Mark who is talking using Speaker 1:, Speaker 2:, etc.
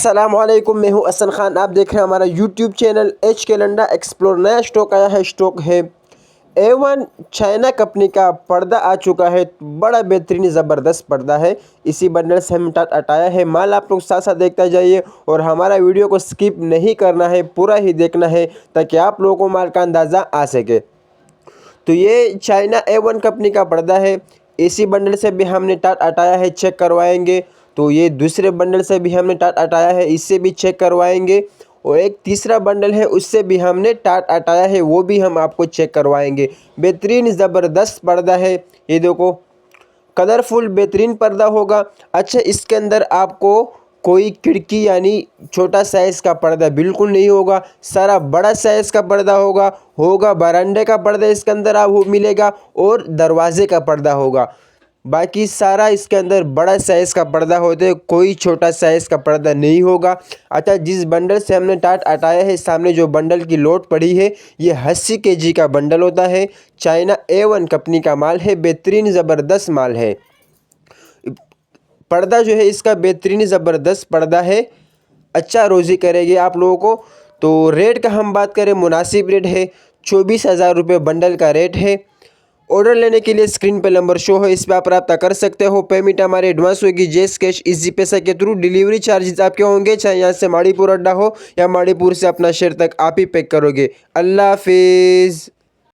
Speaker 1: अस्सलामुअलैकुम, मैं हूं असन खान। आप देख रहे हैं हमारा यूट्यूब चैनल एच के लंडा एक्सप्लोर। नया स्टॉक आया है, स्टॉक है A1 चाइना कंपनी का पर्दा आ चुका है। बड़ा बेहतरीन ज़बरदस्त पर्दा है। इसी बंडल से हम हटाया है माल। आप लोग साथ साथ देखते जाइए और हमारा वीडियो को स्किप नहीं करना है, पूरा ही देखना है ताकि आप लोगों को माल का अंदाज़ा आ सके। तो ये चाइना A1 कंपनी का पर्दा है। इसी बंडल से भी हमने टाट हटाया है, चेक करवाएंगे। तो ये दूसरे बंडल से भी हमने टाट हटाया है, इससे भी चेक करवाएंगे। और एक तीसरा बंडल है, उससे भी हमने टाट हटाया है, वो भी हम आपको चेक करवाएंगे। बेहतरीन ज़बरदस्त पर्दा है। ये देखो, कलरफुल बेहतरीन पर्दा होगा। अच्छा, इसके अंदर आपको कोई खिड़की यानी छोटा साइज़ का पर्दा बिल्कुल नहीं होगा, सारा बड़ा साइज़ का पर्दा होगा बरामदे का पर्दा इसके अंदर आपको मिलेगा और दरवाजे का पर्दा होगा। बाकी सारा इसके अंदर बड़ा साइज़ का पर्दा होता है, कोई छोटा साइज़ का पर्दा नहीं होगा। अच्छा, जिस बंडल से हमने टाट हटाया है, सामने जो बंडल की लोड पड़ी है, ये 80 केजी का बंडल होता है। चाइना A1 कंपनी का माल है, बेहतरीन ज़बरदस्त माल है। पर्दा जो है इसका बेहतरीन ज़बरदस्त पर्दा है, अच्छा रोज़ी करेगी आप लोगों को। तो रेट का हम बात करें, मुनासिब रेट है, 24,000 रुपये बंडल का रेट है। ऑर्डर लेने के लिए स्क्रीन पे नंबर शो है, इस पर आप रब्ता कर सकते हो। पेमेंट हमारे एडवांस होगी, जेस कैश इजी पैसा के थ्रू। डिलीवरी चार्जेस आपके होंगे, चाहे यहाँ से माड़ीपुर अड्डा हो या माड़ीपुर से अपना शहर तक आप ही पैक करोगे। अल्लाह हाफिज़।